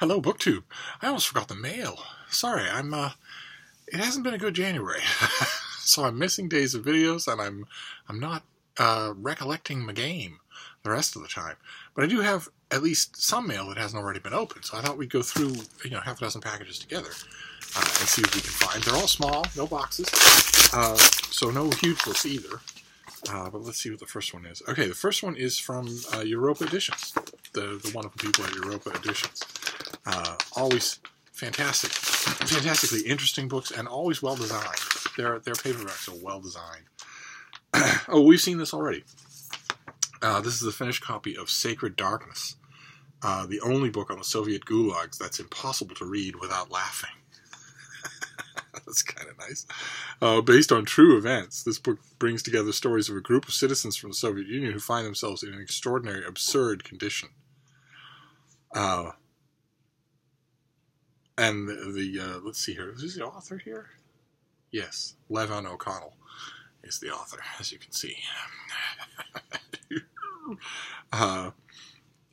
Hello, BookTube. I almost forgot the mail. Sorry, it hasn't been a good January. So I'm missing days of videos, and I'm not recollecting my game the rest of the time. But I do have at least some mail that hasn't already been opened, so I thought we'd go through, half a dozen packages together and see what we can find. They're all small, no boxes, so no huge books either. But let's see what the first one is. Okay, the first one is from Europa Editions, the wonderful people at Europa Editions. Always fantastically interesting books, and always well designed. Their paperbacks are well designed. Oh, we've seen this already. This is the finished copy of Sacred Darkness, the only book on the Soviet gulags that's impossible to read without laughing. That's kind of nice. Based on true events, this book brings together stories of a group of citizens from the Soviet Union who find themselves in an extraordinary, absurd condition. And let's see here. Is the author here? Yes, Levon O'Connell is the author, as you can see.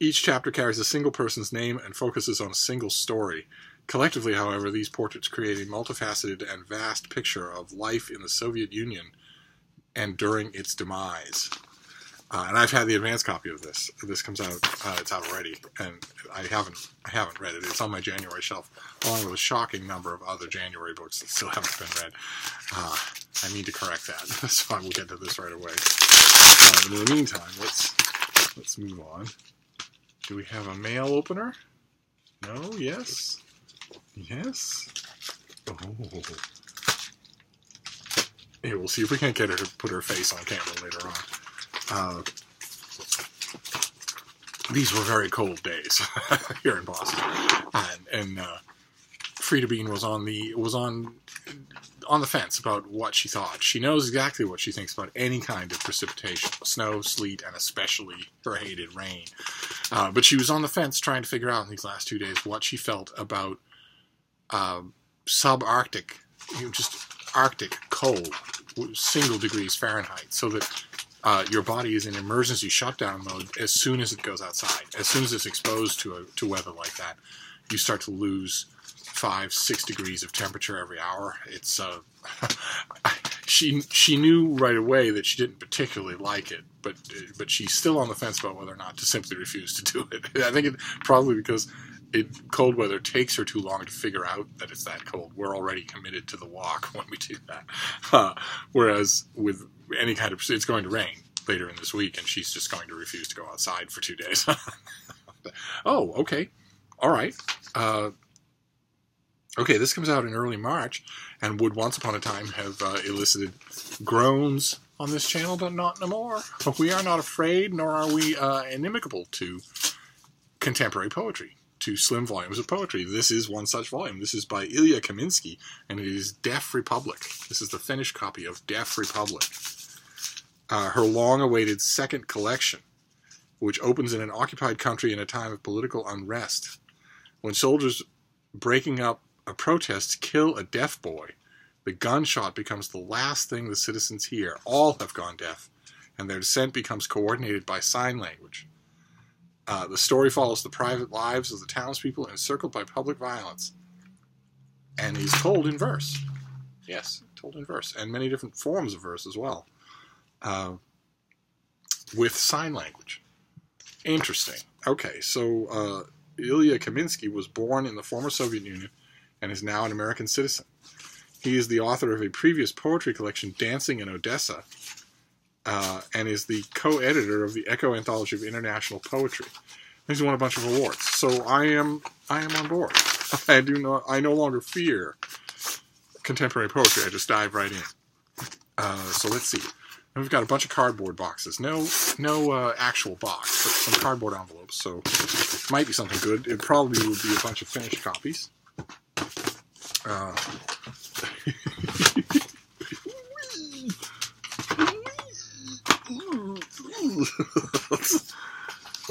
Each chapter carries a single person's name and focuses on a single story. Collectively, however, these portraits create a multifaceted and vast picture of life in the Soviet Union and during its demise. And I've had the advance copy of this. This comes out, it's out already, and I haven't read it. It's on my January shelf, along with a shocking number of other January books that still haven't been read. I need to correct that, so I will get to this right away. But in the meantime, let's move on. Do we have a mail opener? No? Yes? Yes? Oh. Here, we'll see if we can't get her to put her face on camera later on. These were very cold days here in Boston, and Frida Bean was on the fence about what she thought. She knows exactly what she thinks about any kind of precipitation, snow, sleet, and especially her hated rain. But she was on the fence trying to figure out in these last 2 days what she felt about subarctic, just Arctic cold, single degrees Fahrenheit, so that your body is in emergency shutdown mode as soon as it goes outside. As soon as it's exposed to weather like that, you start to lose 5-6 degrees of temperature every hour. It's she knew right away that she didn't particularly like it, but she's still on the fence about whether or not to simply refuse to do it. I think it probably because cold weather takes her too long to figure out that it's that cold. We're already committed to the walk when we do that. Whereas with any kind of, it's going to rain later in this week, and she's just going to refuse to go outside for 2 days. Oh, okay. All right. Okay, this comes out in early March, and would once upon a time have elicited groans on this channel, but not no more. We are not afraid, nor are we inimical to contemporary poetry, to slim volumes of poetry. This is one such volume. This is by Ilya Kaminsky, and it is Deaf Republic. This is the finished copy of Deaf Republic. Her long-awaited second collection, which opens in an occupied country in a time of political unrest. When soldiers breaking up a protest kill a deaf boy, the gunshot becomes the last thing the citizens hear. All have gone deaf, and their descent becomes coordinated by sign language. The story follows the private lives of the townspeople encircled by public violence, and is told in verse. Yes, told in verse, and many different forms of verse as well, with sign language. Interesting. Okay, so Ilya Kaminsky was born in the former Soviet Union and is now an American citizen. He is the author of a previous poetry collection, Dancing in Odessa, and is the co-editor of the Echo Anthology of International Poetry. He's won a bunch of awards, so I am on board. I no longer fear contemporary poetry. I just dive right in. So let's see. And we've got a bunch of cardboard boxes. No actual box, but some cardboard envelopes. So it might be something good. It probably would be a bunch of finished copies.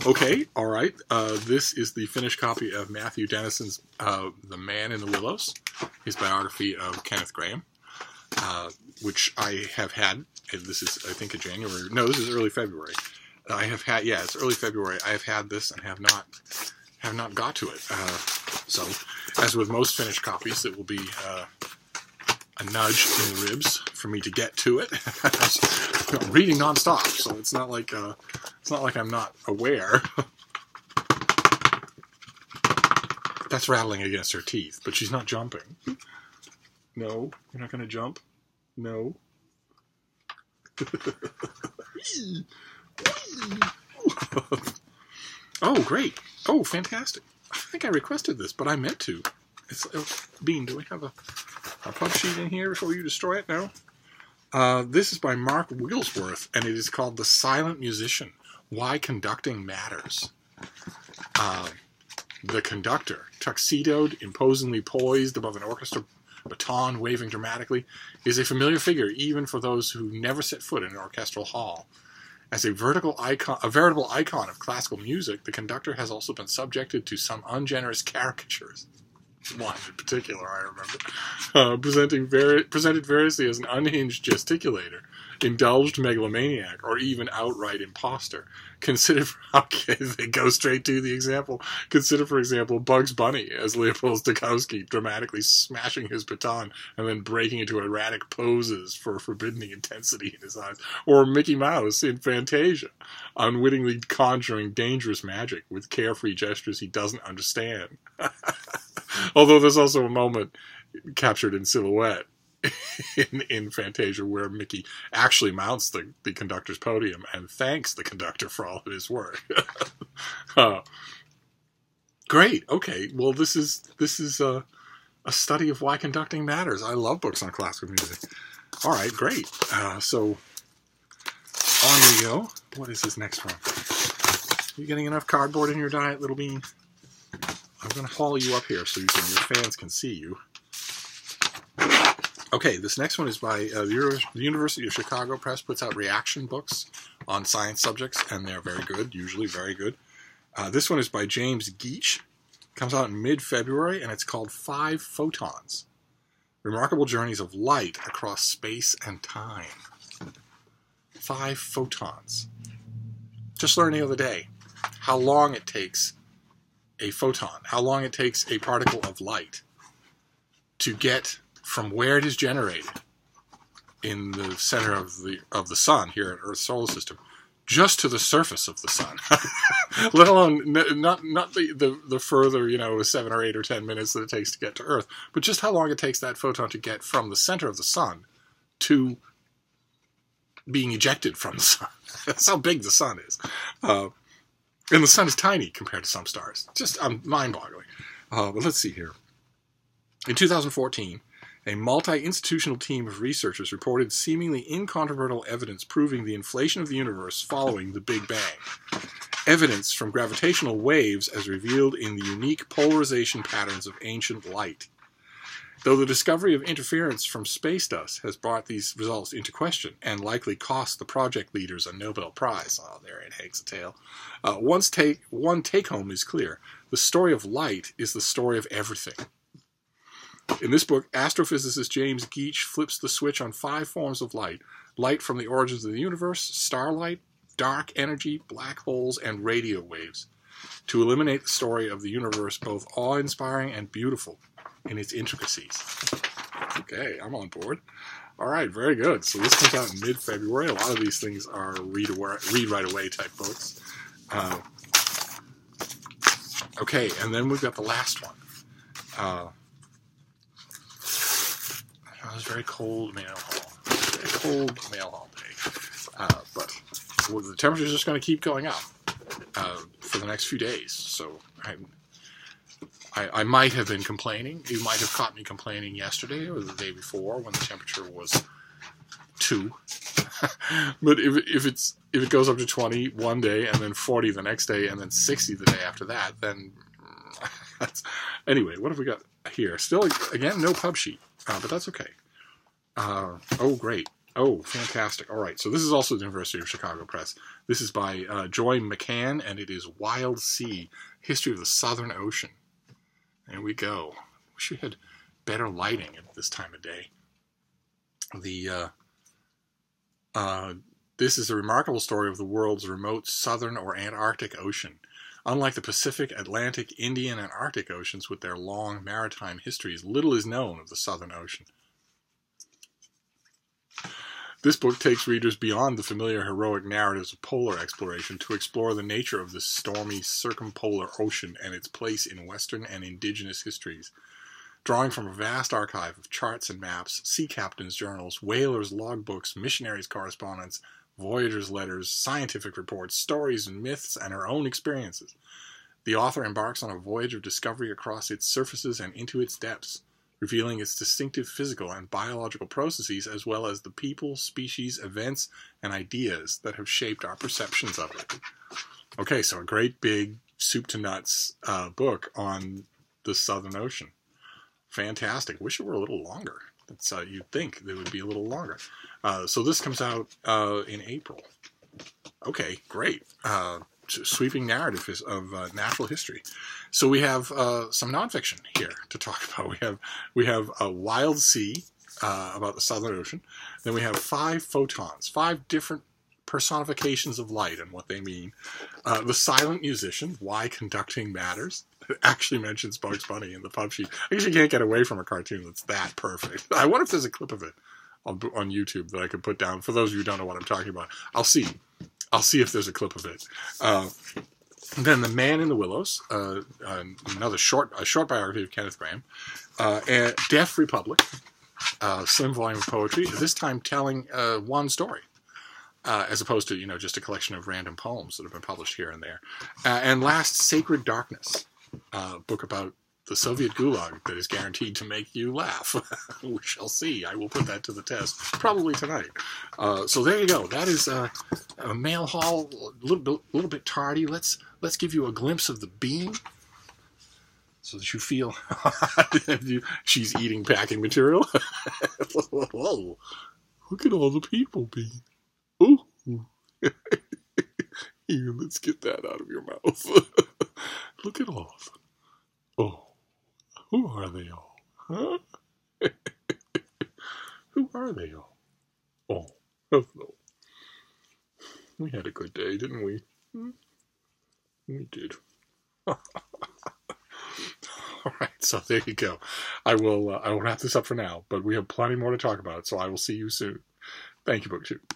Okay, all right. This is the finished copy of Matthew Dennison's The Man in the Willows, his biography of Kenneth Graham, which I have had. This is, I think, this is early February. It's early February. I have had this and have not got to it. So, as with most finished copies, it will be a nudge in the ribs for me to get to it. I'm reading nonstop, so it's not like I'm not aware. That's rattling against her teeth, but she's not jumping. No, you're not going to jump. No. Oh, great. Oh, fantastic. I think I requested this, but I meant to. Bean, do we have a pub sheet in here before you destroy it? No? This is by Mark Wigglesworth, and it is called The Silent Musician, Why Conducting Matters. The conductor, tuxedoed, imposingly poised above an orchestra baton waving dramatically, is a familiar figure even for those who never set foot in an orchestral hall. As a veritable icon of classical music, the conductor has also been subjected to some ungenerous caricatures. One in particular, I remember, presented variously as an unhinged gesticulator, indulged megalomaniac, or even outright imposter. They go straight to the example. Consider, for example, Bugs Bunny as Leopold Stokowski, dramatically smashing his baton and then breaking into erratic poses for forbidding intensity in his eyes. Or Mickey Mouse in Fantasia, unwittingly conjuring dangerous magic with carefree gestures he doesn't understand. Although there's also a moment captured in silhouette in Fantasia where Mickey actually mounts the conductor's podium and thanks the conductor for all of his work. Great. Okay. Well, this is a study of why conducting matters. I love books on classical music. All right. Great. So on we go. What is this next one? Are you getting enough cardboard in your diet, little bean? I'm going to haul you up here so your fans can see you. Okay, this next one is by the University of Chicago Press. Puts out reaction books on science subjects, and they're very good, usually very good. This one is by James Geach. Comes out in mid-February, and it's called 5 Photons. Remarkable Journeys of Light Across Space and Time. 5 photons. Just learned the other day how long it takes a photon, how long it takes a particle of light to get from where it is generated in the center of the sun here at Earth's solar system, just to the surface of the sun. Let alone not the further 7 or 8 or 10 minutes that it takes to get to Earth, but just how long it takes that photon to get from the center of the sun to being ejected from the sun. That's how big the sun is. And the sun is tiny compared to some stars. Just mind-boggling. But let's see here. In 2014, a multi-institutional team of researchers reported seemingly incontrovertible evidence proving the inflation of the universe following the Big Bang. Evidence from gravitational waves as revealed in the unique polarization patterns of ancient light. Though the discovery of interference from space dust has brought these results into question and likely cost the project leaders a Nobel Prize. Oh, there it hangs a tail. One take-home is clear. The story of light is the story of everything. In this book, astrophysicist James Geach flips the switch on 5 forms of light. Light from the origins of the universe, starlight, dark energy, black holes, and radio waves. To eliminate the story of the universe both awe-inspiring and beautiful in its intricacies. Okay, I'm on board. All right, very good. So this comes out in mid-February. A lot of these things are read right away type books. Okay, and then we've got the last one. It was a very cold mail haul. Very cold mail haul day. But the temperature's just going to keep going up for the next few days. So I might have been complaining. You might have caught me complaining yesterday or the day before when the temperature was 2. But if it goes up to 20 one day and then 40 the next day and then 60 the day after that, then anyway, what have we got here? Still, again, no pub sheet, but that's okay. Oh, great. Oh, fantastic. All right, so this is also the University of Chicago Press. This is by Joy McCann, and it is Wild Sea, History of the Southern Ocean. There we go. Wish we had better lighting at this time of day. This is a remarkable story of the world's remote southern or Antarctic Ocean. Unlike the Pacific, Atlantic, Indian, and Arctic oceans with their long maritime histories, little is known of the Southern Ocean. This book takes readers beyond the familiar heroic narratives of polar exploration to explore the nature of the stormy circumpolar ocean and its place in Western and indigenous histories. Drawing from a vast archive of charts and maps, sea captains' journals, whalers' logbooks, missionaries' correspondence, voyagers' letters, scientific reports, stories and myths, and her own experiences, the author embarks on a voyage of discovery across its surfaces and into its depths, revealing its distinctive physical and biological processes as well as the people, species, events, and ideas that have shaped our perceptions of it. Okay, so a great big soup-to-nuts book on the Southern Ocean. Fantastic. Wish it were a little longer. That's, you'd think it would be a little longer. So this comes out in April. Okay, great. Sweeping narrative of natural history. So we have some nonfiction here to talk about. We have a Wild Sea about the Southern Ocean. Then we have 5 photons, 5 different personifications of light and what they mean. The Silent Musician, Why Conducting Matters. It actually mentions Bugs Bunny in the pub sheet. I guess you can't get away from a cartoon that's that perfect. I wonder if there's a clip of it on YouTube that I could put down. For those of you who don't know what I'm talking about, I'll see if there's a clip of it. Then The Man in the Willows, another short biography of Kenneth Graham. Deaf Republic, slim volume of poetry, this time telling one story, as opposed to, just a collection of random poems that have been published here and there. And last, Sacred Darkness, a book about the Soviet Gulag that is guaranteed to make you laugh. We shall see. I will put that to the test, probably tonight. So there you go. That is a mail haul, a little bit tardy. Let's give you a glimpse of the bean, so that you feel she's eating packing material. Whoa! Look at all the people, Bean. Oh, here, let's get that out of your mouth. Look at all of them. Oh. Who are they all? Huh? Who are they all? Oh, hello. We had a good day, didn't we? We did. All right, so there you go. I will wrap this up for now, but we have plenty more to talk about, so I will see you soon. Thank you, BookTube.